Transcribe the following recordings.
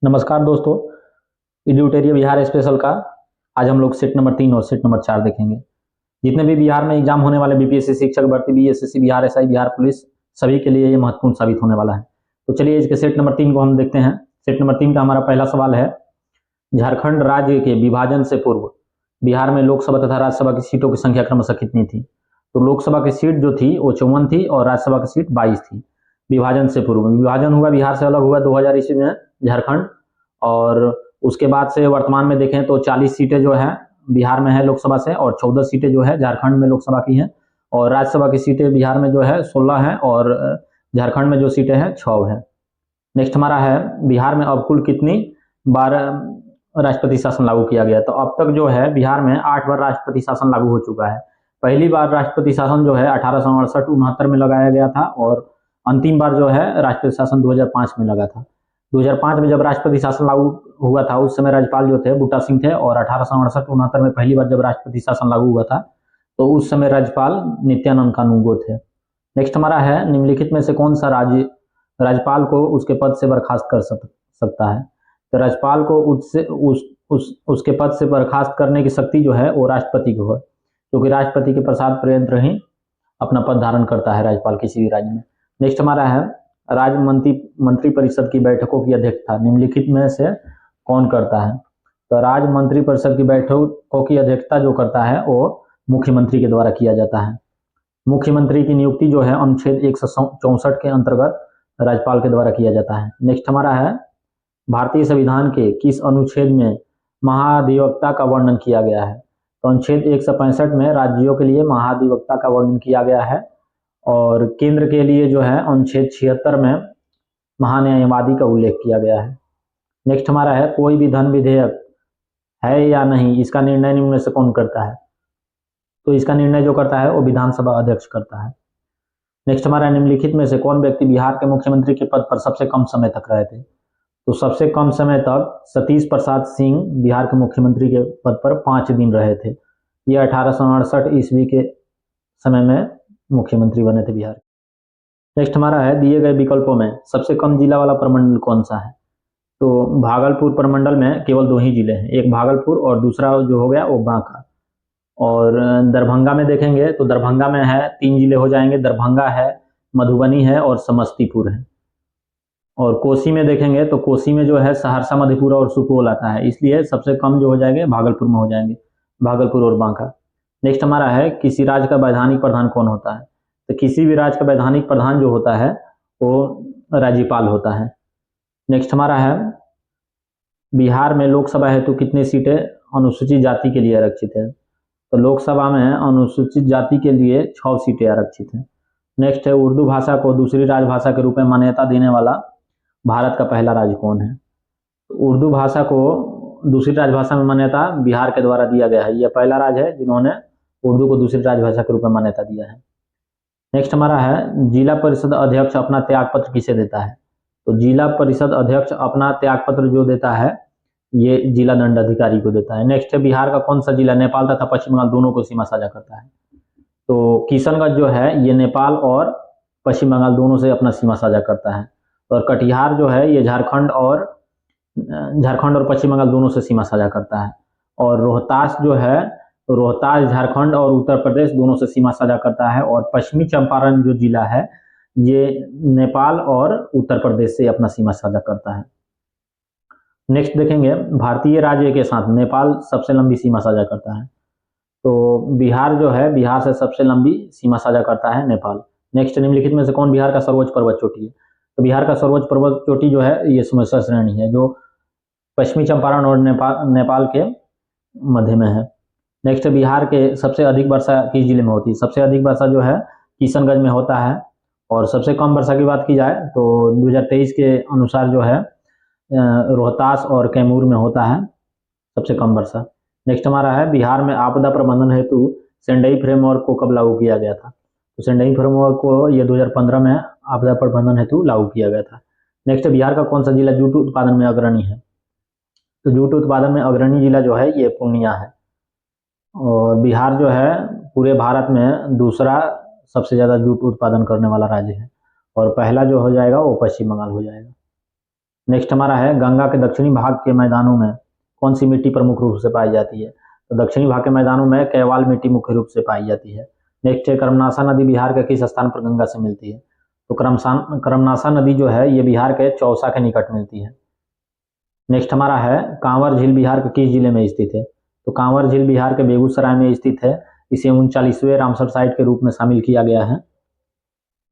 नमस्कार दोस्तों, एड्यूटेरिया बिहार स्पेशल का आज हम लोग सेट नंबर 3 और सेट नंबर 4 देखेंगे। जितने भी बिहार में एग्जाम होने वाले बीपीएससी शिक्षक भर्ती, BSSC, Bihar SI, Bihar police, सभी के लिए ये महत्वपूर्ण साबित होने वाला है। तो चलिए इसके सेट नंबर 3 को हम देखते हैं। सेट नंबर 3 का हमारा पहला सवाल है, झारखंड राज्य के विभाजन से पूर्व बिहार में लोकसभा तथा राज्यसभा की सीटों की संख्या क्रमशः कितनी थी? तो लोकसभा की सीट जो थी वो 54 थी और राज्यसभा की सीट 22 थी। विभाजन से पूर्व, विभाजन हुआ, बिहार से अलग हुआ 2000 ईस्वी में झारखंड, और उसके बाद से वर्तमान में देखें तो 40 सीटें जो है बिहार में है लोकसभा से, और 14 सीटें जो है झारखंड में लोकसभा की हैं, और राज्यसभा की सीटें बिहार में जो है 16 हैं, और झारखंड में जो सीटें हैं 6 हैं। नेक्स्ट हमारा है, बिहार में अब कुल कितनी बार राष्ट्रपति शासन लागू किया गया? तो अब तक जो है बिहार में 8 बार राष्ट्रपति शासन लागू हो चुका है। पहली बार राष्ट्रपति शासन जो है 1868-69 में लगाया गया था, और अंतिम बार जो है राष्ट्रपति शासन 2005 में लगा था। 2005 में जब राष्ट्रपति शासन लागू हुआ था उस समय राज्यपाल जो थे बूटा सिंह थे, और 1868-69 में पहली बार जब राष्ट्रपति शासन लागू हुआ था तो उस समय राज्यपाल नित्यानंद कानूनगो थे। नेक्स्ट हमारा है, निम्नलिखित में से कौन सा राज्य राज्यपाल को उसके पद से बर्खास्त कर सकता है? तो राज्यपाल को उसके पद से बर्खास्त करने की शक्ति जो है वो राष्ट्रपति को है, क्योंकि राष्ट्रपति के प्रसाद पर्यंत ही अपना पद धारण करता है राज्यपाल किसी भी राज्य में। नेक्स्ट हमारा है, राज्य मंत्री परिषद की बैठकों की अध्यक्षता निम्नलिखित में से कौन करता है? तो राज्य मंत्री परिषद की बैठकों की अध्यक्षता जो करता है वो मुख्यमंत्री के द्वारा किया जाता है। मुख्यमंत्री की नियुक्ति जो है अनुच्छेद 164 के अंतर्गत राज्यपाल के द्वारा किया जाता है। नेक्स्ट हमारा है, भारतीय संविधान के किस अनुच्छेद में महाधिवक्ता का वर्णन किया गया है? तो अनुच्छेद 165 में राज्यों के लिए महाधिवक्ता का वर्णन किया गया है, और केंद्र के लिए जो है अनुच्छेद 76 में महान्यायवादी का उल्लेख किया गया है। नेक्स्ट हमारा है, कोई भी धन विधेयक है या नहीं, इसका निर्णय निम्न में से कौन करता है? तो इसका निर्णय जो करता है वो विधानसभा अध्यक्ष करता है। नेक्स्ट हमारा, निम्नलिखित में से कौन व्यक्ति बिहार के मुख्यमंत्री के पद पर सबसे कम समय तक रहे थे? तो सबसे कम समय तक सतीश प्रसाद सिंह बिहार के मुख्यमंत्री के पद पर 5 दिन रहे थे। ये 1868 ईस्वी के समय में मुख्यमंत्री बने थे बिहार। नेक्स्ट हमारा है, दिए गए विकल्पों में सबसे कम जिला वाला प्रमंडल कौन सा है? तो भागलपुर प्रमंडल में केवल 2 ही जिले हैं, एक भागलपुर और दूसरा जो हो गया वो बांका। और दरभंगा में देखेंगे तो दरभंगा में है 3 जिले हो जाएंगे, दरभंगा है, मधुबनी है और समस्तीपुर है। और कोसी में देखेंगे तो कोसी में जो है सहरसा, मधेपुरा और सुपौल आता है, इसलिए सबसे कम जो हो जाएंगे भागलपुर में हो जाएंगे, भागलपुर और बांका। नेक्स्ट हमारा है, किसी राज्य का वैधानिक प्रधान कौन होता है? तो किसी भी राज्य का वैधानिक प्रधान जो होता है वो राज्यपाल होता है। नेक्स्ट हमारा है, बिहार में लोकसभा हेतु कितनी सीटें अनुसूचित जाति के लिए आरक्षित है? तो लोकसभा में अनुसूचित जाति के लिए 6 सीटें आरक्षित हैं। नेक्स्ट है, उर्दू भाषा को दूसरी राजभाषा के रूप में मान्यता देने वाला भारत का पहला राज्य कौन है? तो उर्दू भाषा को दूसरी राजभाषा में मान्यता बिहार के द्वारा दिया गया है, यह पहला राज्य है जिन्होंने उर्दू को दूसरी राजभाषा के रूप में मान्यता दिया है। नेक्स्ट हमारा है, जिला परिषद अध्यक्ष अपना त्यागपत्र किसे देता है? तो जिला परिषद अध्यक्ष अपना त्यागपत्र जो देता है ये जिला दंडाधिकारी को देता है। नेक्स्ट है, बिहार का कौन सा जिला नेपाल तथा पश्चिम बंगाल दोनों को सीमा साझा करता है? तो किशनगंज जो है ये नेपाल और पश्चिम बंगाल दोनों से अपना सीमा साझा करता है, और कटिहार जो है ये झारखंड और पश्चिम बंगाल दोनों से सीमा साझा करता है, और रोहतास जो है रोहतास झारखंड और उत्तर प्रदेश दोनों से सीमा साझा करता है, और पश्चिमी चंपारण जो जिला है ये नेपाल और उत्तर प्रदेश से अपना सीमा साझा करता है। नेक्स्ट देखेंगे, भारतीय राज्य के साथ नेपाल सबसे लंबी सीमा साझा करता है। तो बिहार जो है बिहार से सबसे लंबी सीमा साझा करता है नेपाल। नेक्स्ट, निम्नलिखित में से कौन बिहार का सर्वोच्च पर्वत चोटी है? तो बिहार का सर्वोच्च पर्वत चोटी जो है ये सुमेश्वर श्रेणी है, जो पश्चिमी चंपारण और नेपाल के मध्य में है। नेक्स्ट, बिहार के सबसे अधिक वर्षा किस जिले में होती है? सबसे अधिक वर्षा जो है किशनगंज में होता है, और सबसे कम वर्षा की बात की जाए तो 2023 के अनुसार जो है रोहतास और कैमूर में होता है सबसे कम वर्षा। नेक्स्ट हमारा है, बिहार में आपदा प्रबंधन हेतु सेंडई फ्रेमवर्क को कब लागू किया गया था? तो सेंडई फ्रेमवर्क को ये 2015 में आपदा प्रबंधन हेतु लागू किया गया था। नेक्स्ट, बिहार का कौन सा जिला जूट उत्पादन में अग्रणी है? तो जूट उत्पादन में अग्रणी जिला जो है ये पूर्णिया है, और बिहार जो है पूरे भारत में दूसरा सबसे ज़्यादा जूट उत्पादन करने वाला राज्य है, और पहला जो हो जाएगा वो पश्चिम बंगाल हो जाएगा। नेक्स्ट हमारा है गंगा के दक्षिणी भाग के मैदानों में कौन सी मिट्टी प्रमुख रूप से पाई जाती है? तो दक्षिणी भाग के मैदानों में कैवाल मिट्टी मुख्य रूप से पाई जाती है। नेक्स्ट है कर्मनासा नदी बिहार के किस स्थान पर गंगा से मिलती है? तो कर्मनासा नदी जो है ये बिहार के चौसा के निकट मिलती है। नेक्स्ट हमारा है कांवर झील बिहार के किस जिले में स्थित है? तो कांवर झील बिहार के बेगूसराय में स्थित है। इसे 39वें रामसर साइट के रूप में शामिल किया गया है।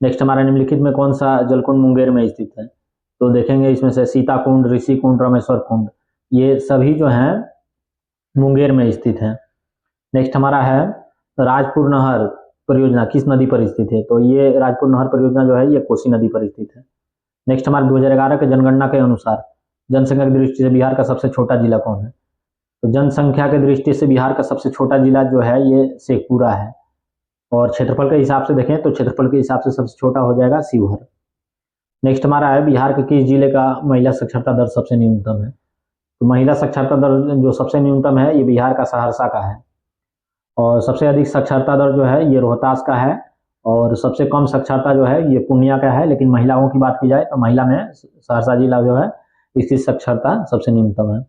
नेक्स्ट हमारा निम्नलिखित में कौन सा जलकुंड मुंगेर में स्थित है? तो देखेंगे इसमें से सीता कुंड, ऋषि कुंड, रामेश्वर कुंड, ये सभी जो हैं मुंगेर में स्थित हैं। नेक्स्ट हमारा है राजपुर नहर परियोजना किस नदी पर स्थित है? तो ये राजपुर नहर परियोजना जो है ये कोसी नदी पर स्थित है। नेक्स्ट हमारे 2011 के जनगणना के अनुसार जनसंख्या की दृष्टि से बिहार का सबसे छोटा जिला कौन है? तो जनसंख्या की दृष्टि से बिहार का सबसे छोटा जिला जो है ये शेखपुरा है। और क्षेत्रफल के हिसाब से देखें तो क्षेत्रफल के हिसाब से सबसे छोटा हो जाएगा शिवहर। नेक्स्ट हमारा है बिहार के किस जिले का महिला साक्षरता दर सबसे न्यूनतम है? तो महिला साक्षरता दर जो सबसे न्यूनतम है ये बिहार का सहरसा का है। और सबसे अधिक साक्षरता दर जो है ये रोहतास का है। और सबसे कम साक्षरता जो है ये पूर्णिया का है। लेकिन महिलाओं की बात की जाए तो महिला में सहरसा जिला जो है इसकी साक्षरता सबसे न्यूनतम है।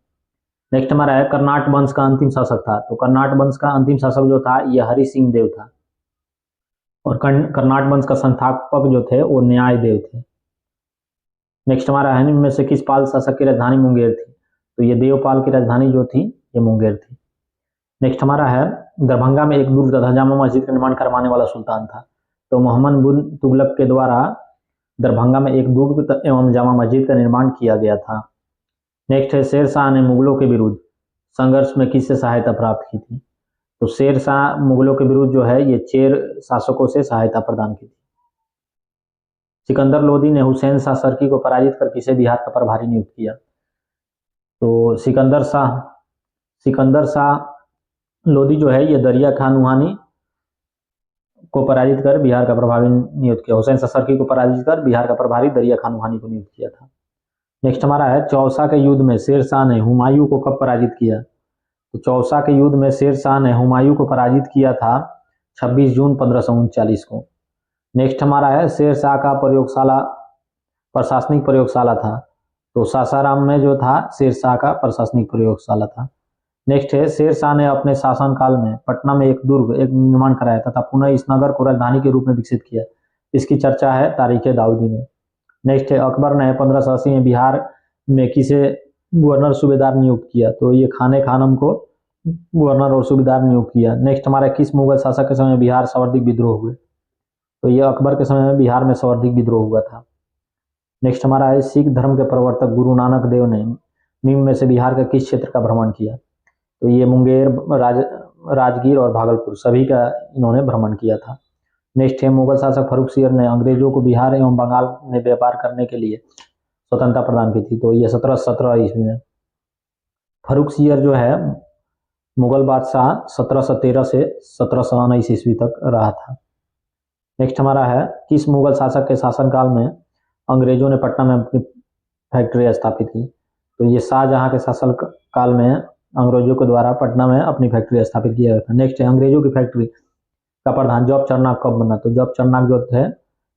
नेक्स्ट हमारा है कर्नाट वंश का अंतिम शासक था। तो कर्नाट वंश का अंतिम शासक जो था ये हरि सिंह देव था। और कर्नाट वंश का संस्थापक जो थे वो न्याय देव थे। नेक्स्ट हमारा है इनमें से किस पाल शासक की राजधानी मुंगेर थी? तो ये देवपाल की राजधानी जो थी ये मुंगेर थी। नेक्स्ट हमारा है दरभंगा में एक दुर्ग तथा जामा मस्जिद का निर्माण करवाने वाला सुल्तान था। तो मोहम्मद बिन तुगलक के द्वारा दरभंगा में एक दुर्ग एवं जामा मस्जिद का निर्माण किया गया था। नेक्स्ट है शेर शाह ने मुगलों के विरुद्ध संघर्ष में किससे सहायता प्राप्त की थी? तो शेर शाह मुगलों के विरुद्ध जो है ये चेर शासकों से सहायता प्रदान की थी। सिकंदर लोदी ने हुसैन शाह सरकी को पराजित कर किसे बिहार का प्रभारी नियुक्त किया? तो सिकंदर शाह लोदी जो है ये दरिया खान वुहानी को पराजित कर बिहार का प्रभारी नियुक्त किया। हुसैन शाह सरकी को पराजित कर बिहार का प्रभारी दरिया खान वुहानी को नियुक्त किया था। नेक्स्ट हमारा है चौसा के युद्ध में शेर शाह ने हुमायूं को कब पराजित किया? तो चौसा के युद्ध में शेर शाह ने हुमायूं को पराजित किया था 26 जून 1539 को। नेक्स्ट हमारा है शेर शाह का प्रशासनिक प्रयोगशाला था। तो सासाराम में जो था शेर शाह का प्रशासनिक प्रयोगशाला था। नेक्स्ट है शेर शाह ने अपने शासनकाल में पटना में एक निर्माण कराया तथा पुनः इस नगर को राजधानी के रूप में विकसित किया। इसकी चर्चा है तारीख दाऊदी में। नेक्स्ट है अकबर ने 1580 में बिहार में किसे गवर्नर सूबेदार नियुक्त किया? तो ये खाने खानम को गवर्नर और सूबेदार नियुक्त किया। नेक्स्ट हमारा किस मुगल शासक के समय बिहार सर्वाधिक विद्रोह हुए? तो ये अकबर के समय में बिहार में सर्वाधिक विद्रोह हुआ था। नेक्स्ट हमारा है सिख धर्म के प्रवर्तक गुरु नानक देव ने निम्न में से बिहार के किस क्षेत्र का भ्रमण किया? तो ये मुंगेर, राजगीर और भागलपुर सभी का इन्होंने भ्रमण किया था। नेक्स्ट है मुगल शासक फर्रुखसियर ने अंग्रेजों को बिहार एवं बंगाल में व्यापार करने के लिए स्वतंत्रता प्रदान की थी। तो ये 1717 ईस्वी में फर्रुखसियर जो है मुगल बादशाह 1713 से 1719 ईस्वी तक रहा था। नेक्स्ट हमारा है किस मुगल शासक के शासनकाल में अंग्रेजों ने पटना में अपनी फैक्ट्री स्थापित की? तो ये शाहजहां के शासन काल में अंग्रेजों के द्वारा पटना में अपनी फैक्ट्री स्थापित किया गया था। नेक्स्ट है अंग्रेजों की फैक्ट्री का प्रधान जॉब चरनाक कब बना? तो जॉब चरनाक जो थे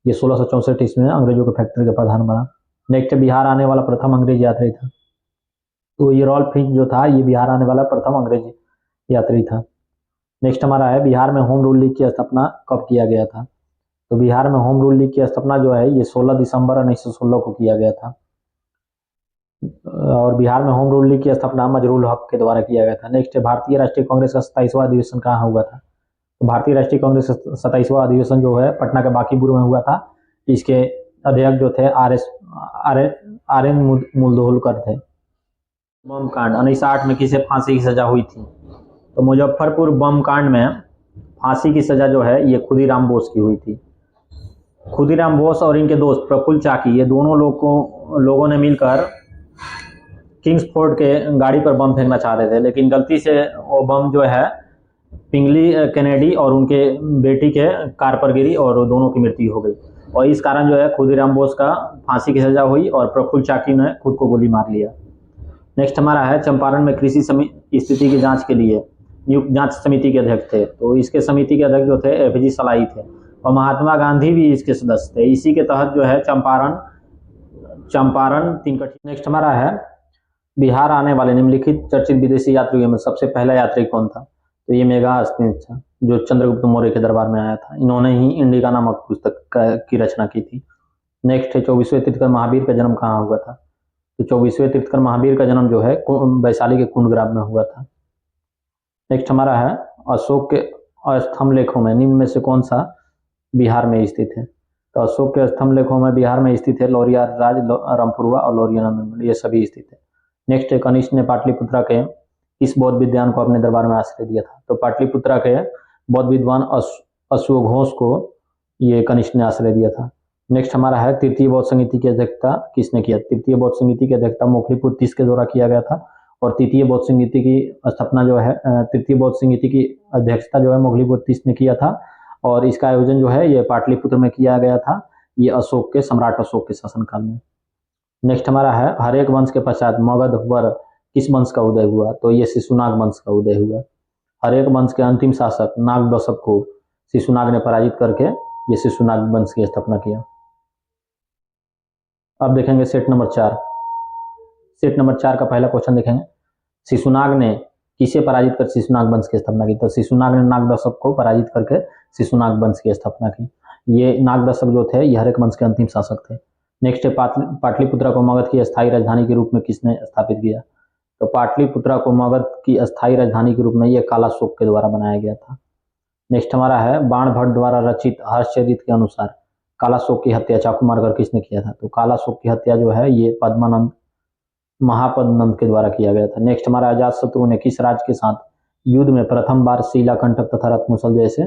ये 1664 ईस्वी में अंग्रेजों के फैक्ट्री का प्रधान बना। नेक्स्ट बिहार आने वाला प्रथम अंग्रेज यात्री था। तो ये रॉल्फ फिंच जो था ये बिहार आने वाला प्रथम अंग्रेज यात्री था। नेक्स्ट हमारा है बिहार में होम रूल लीग की स्थापना कब किया गया था? तो बिहार में होम रूल लीग की स्थापना जो है ये 16 दिसंबर 1916 को किया गया था। और बिहार में होम रूल लीग की स्थापना मजरूल हक के द्वारा किया गया था। नेक्स्ट है भारतीय राष्ट्रीय कांग्रेस का 27वां अधिवेशन कहाँ हुआ था? तो भारतीय राष्ट्रीय कांग्रेस का 27वां अधिवेशन जो है पटना के बांकीपुर में हुआ था। इसके अध्यक्ष जो थे आर एन मुल्दोलकर थे। बम कांड 1960 में किसे फांसी की सजा हुई थी? तो मुजफ्फरपुर बम कांड में फांसी की सजा जो है ये खुदीराम बोस की हुई थी। खुदीराम बोस और इनके दोस्त प्रफुल्ल चाकी ये दोनों लोगों ने मिलकर किंग्स फोर्ट के गाड़ी पर बम फेंकना चाहते थे, लेकिन गलती से वो बम जो है पिंगली कैनेडी और उनके बेटी के कार पर गिरी और दोनों की मृत्यु हो गई। और इस कारण जो है खुदीराम बोस का फांसी की सजा हुई और प्रफुल्ल चाकी ने खुद को गोली मार लिया। नेक्स्ट हमारा है चंपारण में कृषि स्थिति की जांच के लिए नियुक्त जांच समिति के अध्यक्ष थे। तो इसके समिति के अध्यक्ष जो थे एफजी सलाई थे और महात्मा गांधी भी इसके सदस्य थे। इसी के तहत जो है चंपारण चंपारण 3 कठिन। नेक्स्ट हमारा है बिहार आने वाले निम्नलिखित चर्चित विदेशी यात्रियों में सबसे पहला यात्री कौन था? तो ये मेगास्थनीज था, जो चंद्रगुप्त मौर्य के दरबार में आया था। इन्होंने ही इंडिका नामक पुस्तक की रचना की थी। नेक्स्ट है 24वें तीर्थकर महावीर का जन्म कहाँ हुआ था? तो 24वें तीर्थकर महावीर का जन्म जो है वैशाली के कुंडग्राम में हुआ था। नेक्स्ट हमारा है अशोक के स्तंभ लेखों में निम्न में से कौन सा बिहार में स्थित है? तो अशोक के स्तंभ लेखों में बिहार में स्थित है लौरिया राज, रामपुरवा और लौरिया नंदन, ये सभी स्थित है। नेक्स्ट है कनिष्क ने पाटलिपुत्रा के किस बौद्ध विद्वान को अपने दरबार में आश्रय दिया था? तो पाटलिपुत्रा के बौद्ध विद्वान अश्वघोष को ये कनिष्क ने आश्रय दिया था। नेक्स्ट हमारा है तृतीय बौद्ध समिति की अध्यक्षता किसने किया? तृतीय बौद्ध समिति की अध्यक्षता मोखलीपुर तीस के द्वारा किया गया था। और तृतीय बौद्ध समिति की स्थापना जो है तृतीय बौद्ध समिति की अध्यक्षता जो है मोखलीपुर तीस ने किया था। और इसका आयोजन जो है ये पाटलिपुत्र में किया गया था, ये अशोक के सम्राट अशोक के शासनकाल में। नेक्स्ट हमारा है हरेक वंश के पश्चात मगध वर किस वंश का उदय हुआ? तो ये शिशुनाग वंश का उदय हुआ। हरेक वंश के अंतिम शासक नाग दशक को शिशुनाग ने पराजित करके ये शिशुनाग वंश की स्थापना किया। अब देखेंगे सेट नंबर 4। सेट नंबर 4 का पहला क्वेश्चन देखेंगे, शिशुनाग ने किसे पराजित कर शिशुनाग वंश की स्थापना की? तो शिशुनाग ने नाग दशक को पराजित करके शिशुनाग वंश की स्थापना की। ये नाग दशक जो थे ये हरेक वंश के अंतिम शासक थे। नेक्स्ट है पाटलिपुत्रा को मगध की अस्थायी राजधानी के रूप में किसने स्थापित किया? तो पाटलिपुत्रा को मगध की अस्थायी राजधानी के रूप में ये कालाशोक के द्वारा बनाया गया था। नेक्स्ट हमारा है बाणभट्ट द्वारा रचित हर्षचरित के अनुसार कालाशोक की हत्या चाकू मारकर किसने किया था? तो कालाशोक की हत्या जो है ये पद्मानंद महापद्मनंद के द्वारा किया गया था। नेक्स्ट हमारा अजातशत्रु ने किस राज्य के साथ युद्ध में प्रथम बार शिलाकंटक तथा रथमुसल जैसे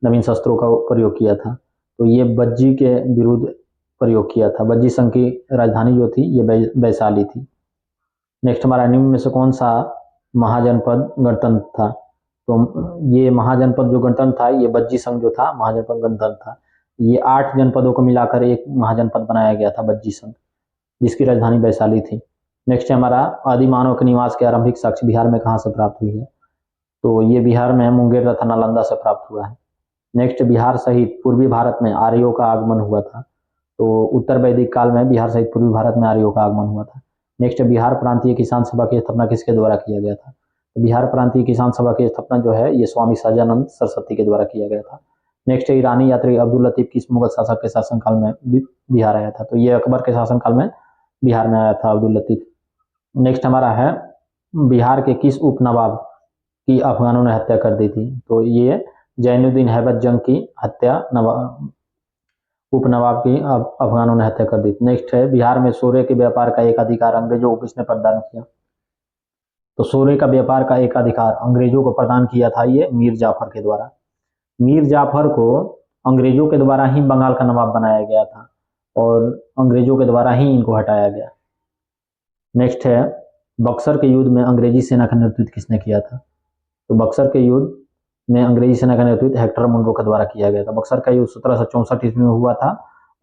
नवीन शस्त्रों का प्रयोग किया था? तो ये बज्जी के विरुद्ध प्रयोग किया था। बज्जी संघ की राजधानी जो थी ये वैशाली थी। नेक्स्ट हमारा निम्न में से कौन सा महाजनपद गणतंत्र था? तो ये महाजनपद जो गणतंत्र था ये बज्जी संघ जो था महाजनपद गणतंत्र था। ये 8 जनपदों को मिलाकर एक महाजनपद बनाया गया था बज्जी संघ, जिसकी राजधानी वैशाली थी। नेक्स्ट है हमारा आदिमानव के निवास के आरंभिक साक्ष्य बिहार में कहाँ से प्राप्त हुई है? तो ये बिहार में मुंगेर तथा नालंदा से प्राप्त हुआ है। नेक्स्ट बिहार सहित पूर्वी भारत में आर्यों का आगमन हुआ था। तो उत्तर वैदिक काल में बिहार सहित पूर्वी भारत में आर्यों का आगमन हुआ था। नेक्स्ट बिहार प्रांतीय किसान सभा की स्थापना किसके द्वारा किया गया था? तो बिहार प्रांतीय किसान सभा की स्थापना जो है ये स्वामी सहजानंद सरस्वती के द्वारा किया गया था। नेक्स्ट ईरानी यात्री अब्दुल लतीफ किस मुगल शासक के शासनकाल में बिहार आया था? तो ये अकबर के शासनकाल में बिहार में आया था अब्दुल लतीफ। नेक्स्ट हमारा है बिहार के किस उपनवाब की अफगानों ने हत्या कर दी थी? तो ये जैनुद्दीन हैबत जंग की हत्या उपनवाब की अफगानों ने हत्या कर दी थी। नेक्स्ट है बिहार में सोरे के व्यापार का एक अधिकार अंग्रेजों को किसने प्रदान किया? तो सोरे का व्यापार का एक अधिकार अंग्रेजों को प्रदान किया था ये मीर जाफर के द्वारा। मीर जाफर को अंग्रेजों के द्वारा ही बंगाल का नवाब बनाया गया था और अंग्रेजों के द्वारा ही इनको हटाया गया। नेक्स्ट है बक्सर के युद्ध में अंग्रेजी सेना का नेतृत्व किसने किया था? तो बक्सर के युद्ध में अंग्रेजी सेना का नेतृत्व हेक्टर मुनरो के द्वारा किया गया था। बक्सर का युद्ध 1764 ईस्वी में हुआ था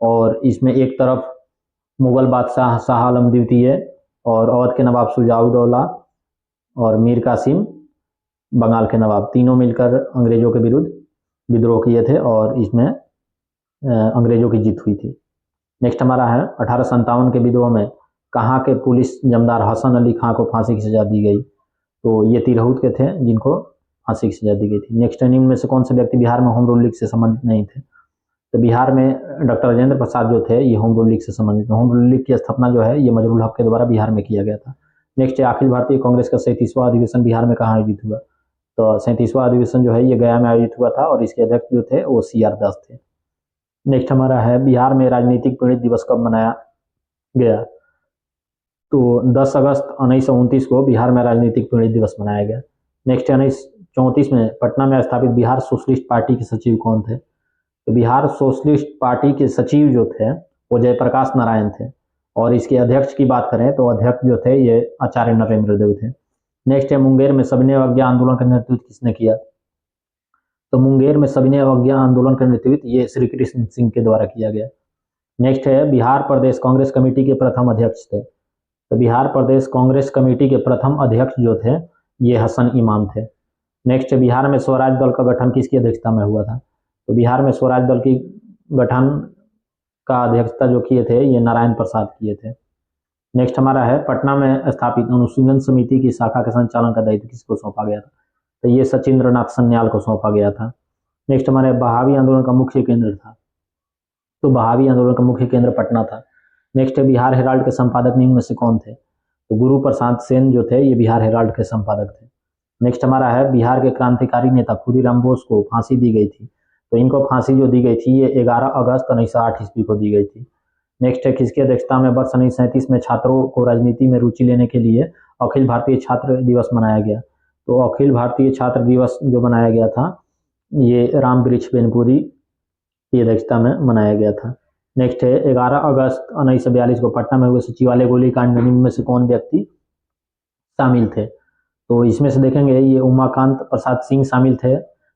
और इसमें एक तरफ मुगल बादशाह शाह आलम द्वितीय और अवध के नवाब शुजाउद्दौला और मीर कासिम बंगाल के नवाब तीनों मिलकर अंग्रेजों के विरुद्ध विद्रोह किए थे और इसमें अंग्रेजों की जीत हुई थी। नेक्स्ट हमारा है 1857 के विद्रोह में कहाँ के पुलिस जमदार हसन अली खां को फांसी की सजा दी गई? तो ये तिरहुत के थे जिनको फांसी की सजा दी गई थी। नेक्स्ट निम्न में से कौन से व्यक्ति बिहार में होम रूल लीग से संबंधित नहीं थे? तो बिहार में डॉक्टर राजेंद्र प्रसाद जो थे ये होम रूल लीग से संबंधित। होम रूल लीग की स्थापना जो है ये मजरूल हक के द्वारा बिहार में किया गया था। नेक्स्ट अखिल भारतीय कांग्रेस का 37वां अधिवेशन बिहार में कहाँ आयोजित हुआ? तो 37वां अधिवेशन जो है ये गया में आयोजित हुआ था और इसके अध्यक्ष जो थे वो CR दास थे। नेक्स्ट हमारा है बिहार में राजनीतिक पीड़ित दिवस कब मनाया गया? तो 10 अगस्त 1929 को बिहार में राजनीतिक पीड़ित दिवस मनाया गया। नेक्स्ट 1934 में पटना में स्थापित बिहार सोशलिस्ट पार्टी के सचिव कौन थे? तो बिहार सोशलिस्ट पार्टी के सचिव जो थे वो जयप्रकाश नारायण थे और इसके अध्यक्ष की बात करें तो अध्यक्ष जो थे ये आचार्य नरेंद्र देव थे। नेक्स्ट है मुंगेर में सविनय अवज्ञा आंदोलन का नेतृत्व किसने किया? तो मुंगेर में सविनय अवज्ञा आंदोलन का नेतृत्व ये श्री कृष्ण सिंह के द्वारा किया गया। नेक्स्ट है बिहार प्रदेश कांग्रेस कमेटी के प्रथम अध्यक्ष थे। तो बिहार प्रदेश कांग्रेस कमेटी के प्रथम अध्यक्ष जो थे ये हसन इमाम थे। नेक्स्ट बिहार में स्वराज दल का गठन किसकी अध्यक्षता में हुआ था? तो बिहार में स्वराज दल की गठन का अध्यक्षता जो किए थे ये नारायण प्रसाद किए थे। नेक्स्ट हमारा है पटना में स्थापित अनुशीलन समिति की शाखा के संचालन का दायित्व किसको सौंपा गया था? तो ये सचिंद्र नाथ सन्याल को सौंपा गया था। नेक्स्ट हमारे बहावी आंदोलन का मुख्य केंद्र था, तो बहावी आंदोलन का मुख्य केंद्र पटना था। नेक्स्ट है बिहार हेराल्ड के संपादक निम्न में से कौन थे? तो गुरु प्रसाद सेन जो थे ये बिहार हेराल्ड के संपादक थे। नेक्स्ट हमारा है बिहार के क्रांतिकारी नेता खुदीराम बोस को फांसी दी गई थी, तो इनको फांसी जो दी गई थी ये 11 अगस्त 1908 ईस्वी को दी गई थी। नेक्स्ट है किसकी अध्यक्षता में वर्ष 1937 में छात्रों को राजनीति में रुचि लेने के लिए अखिल भारतीय छात्र दिवस मनाया गया? तो अखिल भारतीय छात्र दिवस जो मनाया गया था ये राम वृक्ष बेनपुरी की अध्यक्षता में मनाया गया था। नेक्स्ट है 11 अगस्त 1942 को पटना में हुए सचिवालय गोलीकांड में से कौन व्यक्ति शामिल थे? तो इसमें से देखेंगे ये उमाकांत प्रसाद सिंह शामिल थे,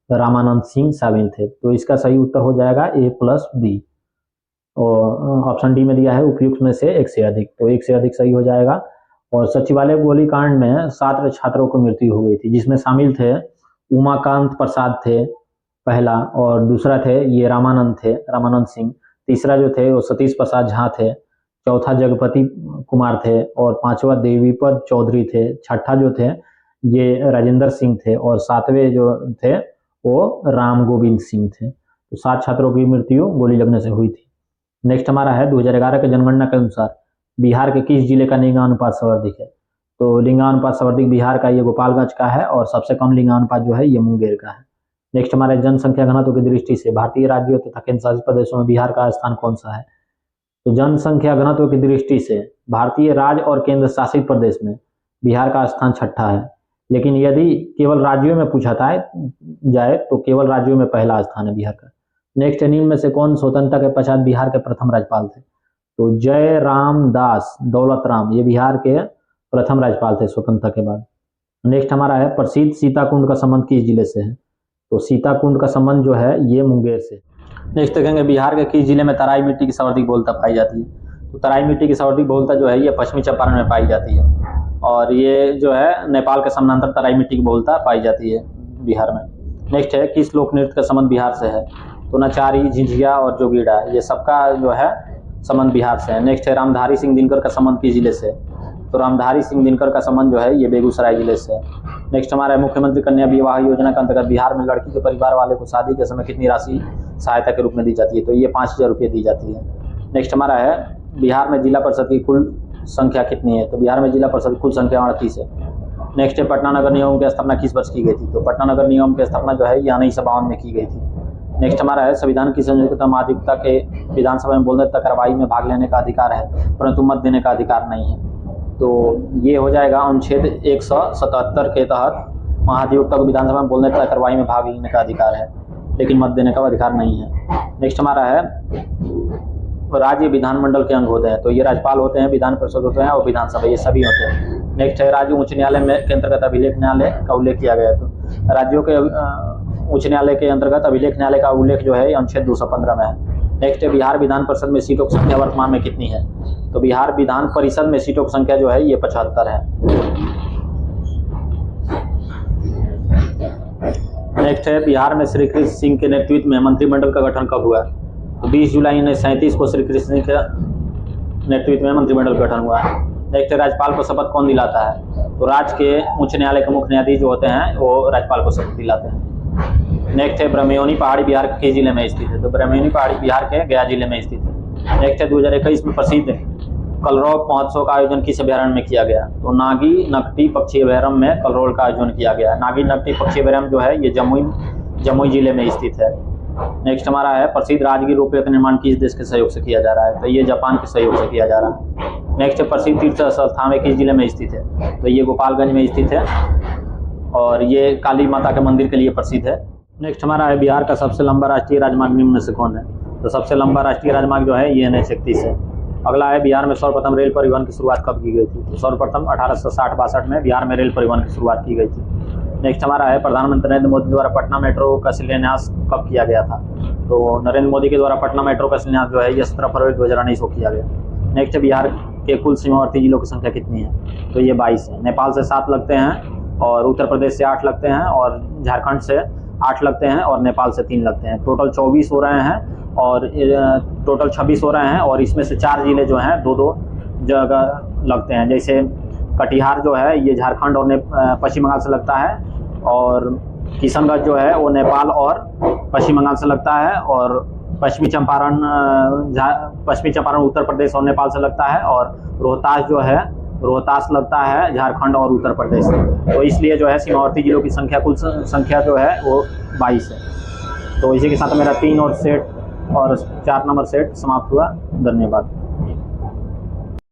रामानंद सिंह शामिल थे। तो इसका सही उत्तर हो जाएगा A+B। और ऑप्शन डी में दिया है उपयुक्त में से एक से अधिक, तो एक से अधिक सही हो जाएगा। और सचिवालय गोलीकांड में 7 छात्रों को मृत्यु हो गई थी, जिसमें शामिल थे उमाकांत प्रसाद थे पहला, और दूसरा थे ये रामानंद सिंह, तीसरा जो थे वो सतीश प्रसाद झा थे, चौथा जगपति कुमार थे, और पांचवा देवीपद चौधरी थे, छठा जो थे ये राजेंद्र सिंह थे, और सातवें जो थे वो राम गोविंद सिंह थे। तो 7 छात्रों की मृत्यु गोली लगने से हुई थी। नेक्स्ट हमारा है 2011 के जनगणना के अनुसार बिहार के किस जिले का लिंगानुपात सर्वाधिक है? तो लिंगानुपात सर्वाधिक बिहार का ये गोपालगंज का है, और सबसे कम लिंगानुपात जो है ये मुंगेर का है। नेक्स्ट हमारे जनसंख्या घनत्व की दृष्टि से भारतीय राज्यों तथा केंद्र शासित प्रदेशों में बिहार का स्थान कौन सा है? तो जनसंख्या घनत्व की दृष्टि से भारतीय राज्य और केंद्र शासित प्रदेश में बिहार का स्थान 6ठा है, लेकिन यदि केवल राज्यों में पूछा जाए तो केवल राज्यों में पहला स्थान है बिहार का। नेक्स्ट निम्न में से कौन स्वतंत्रता के पश्चात बिहार के प्रथम राज्यपाल थे? तो जय राम दास दौलत राम ये बिहार के प्रथम राज्यपाल थे स्वतंत्रता के बाद। नेक्स्ट हमारा है प्रसिद्ध सीताकुंड का संबंध किस जिले से है? तो सीताकुंड का संबंध जो है ये मुंगेर से। नेक्स्ट देखेंगे बिहार के किस जिले में तराई मिट्टी की सर्वाधिक बहुलता पाई जाती है? तो तराई मिट्टी की सर्वाधिक बहुलता जो है ये पश्चिमी चंपारण में पाई जाती है, और ये जो है नेपाल के समानांतर तराई मिट्टी की बहुलता पाई जाती है बिहार में। नेक्स्ट है किस लोक नृत्य का संबंध बिहार से है? तो नचारी, झिझिया और जोगीड़ा ये सबका जो है संबंध बिहार से है। नेक्स्ट है रामधारी सिंह दिनकर का संबंध किस जिले से? तो रामधारी सिंह दिनकर का संबंध जो है ये बेगूसराय जिले से है। नेक्स्ट हमारा है मुख्यमंत्री कन्या विवाह योजना के अंतर्गत बिहार में लड़की के परिवार वाले को शादी के समय कितनी राशि सहायता के रूप में दी जाती है? तो ये 5000 रुपये दी जाती है। नेक्स्ट हमारा है बिहार में जिला परिषद की कुल संख्या कितनी है? तो बिहार में जिला परिषद की कुल संख्या 38 है। नेक्स्ट है पटना नगर निगम की स्थापना किस वर्ष की गई थी? तो पटना नगर निगम की स्थापना जो है ये 1952 में की गई थी। नेक्स्ट हमारा है संविधान की संयुक्त माध्यमिकता के विधानसभा में बोलने तक कार्रवाई में भाग लेने का अधिकार है, परंतु मत देने का अधिकार नहीं है। तो ये हो जाएगा अनुच्छेद 177 के तहत महाधिवक्ता को विधानसभा में बोलने तथा कार्रवाई में भाग लेने का अधिकार है, लेकिन मत देने का अधिकार नहीं है। नेक्स्ट हमारा है राज्य विधानमंडल के अंग होते हैं, तो ये राज्यपाल होते हैं, विधान परिषद होते हैं और विधानसभा ये सभी होते हैं। नेक्स्ट है राज्य उच्च न्यायालय में के अंतर्गत अभिलेख न्यायालय का उल्लेख किया गया है। तो राज्यों के उच्च न्यायालय के अंतर्गत अभिलेख न्यायालय का उल्लेख जो है अनुच्छेद 215 में है। नेक्स्ट है बिहार विधान परिषद में सीटों की संख्या वर्तमान में कितनी है? तो बिहार विधान परिषद में सीटों की संख्या जो है ये 75 है। नेक्स्ट है बिहार में श्री कृष्ण सिंह के नेतृत्व में मंत्रिमंडल का गठन कब हुआ? तो 20 जुलाई 1937 को श्री कृष्ण सिंह के नेतृत्व में मंत्रिमंडल गठन हुआ है। नेक्स्ट है राज्यपाल को शपथ कौन दिलाता है? तो राज्य के उच्च न्यायालय के मुख्य न्यायाधीश जो होते हैं वो राज्यपाल को शपथ दिलाते हैं। नेक्स्ट है ब्रह्मयोनी पहाड़ी बिहार के जिले में स्थित है? तो ब्रह्मयोनी पहाड़ी बिहार के गया जिले में स्थित है। नेक्स्ट है 2021 में प्रसिद्ध कलरव महोत्सव का आयोजन किस अभ्यारण्य में किया गया? तो नागी नकटी पक्षी अभ्यारण्य में कलरव का आयोजन किया गया है। नागी नकटी पक्षी अभ्यारण्य जो है ये जमुई जिले में स्थित है। नेक्स्ट हमारा है प्रसिद्ध राजगीर रोपवे का निर्माण किस देश के सहयोग से किया जा रहा है? तो ये जापान के सहयोग से किया जा रहा है। नेक्स्ट है प्रसिद्ध तीर्थ स्थल थावे किस जिले में स्थित है? तो ये गोपालगंज में स्थित है, और ये काली माता के मंदिर के लिए प्रसिद्ध है। नेक्स्ट हमारा है बिहार का सबसे लंबा राष्ट्रीय राजमार्ग निम्न में से कौन है? तो सबसे लंबा राष्ट्रीय राजमार्ग जो है ये NH-31 है। अगला है बिहार में सर्वप्रथम रेल परिवहन की शुरुआत कब की गई थी? तो सर्वप्रथम 1860-62 में बिहार में रेल परिवहन की शुरुआत की गई थी। नेक्स्ट हमारा है प्रधानमंत्री नरेंद्र मोदी द्वारा पटना मेट्रो का शिलान्यास कब किया गया था? तो नरेंद्र मोदी के द्वारा पटना मेट्रो का शिलान्यास जो है ये 17 फरवरी 2019 को किया गया। नेक्स्ट बिहार के कुल सीमावर्ती जिलों की संख्या कितनी है? तो ये 22 है। नेपाल से 7 लगते हैं, और उत्तर प्रदेश से 8 लगते हैं, और झारखंड से 8 लगते हैं, और नेपाल से 3 लगते हैं। टोटल 24 हो रहे हैं, और टोटल 26 हो रहे हैं, और इसमें से 4 जिले जो हैं 2-2 जगह लगते हैं। जैसे कटिहार जो है ये झारखंड और पश्चिम बंगाल से लगता है, और किशनगंज जो है वो नेपाल और पश्चिम बंगाल से लगता है, और पश्चिमी चंपारण उत्तर प्रदेश और नेपाल से लगता है, और रोहतास जो है रोहतास लगता है झारखंड और उत्तर प्रदेश से। तो इसलिए जो है सीमावर्ती जिलों की संख्या कुल संख्या जो है वो 22 है। तो इसी के साथ मेरा 3 और 4 नंबर सेट समाप्त हुआ। धन्यवाद।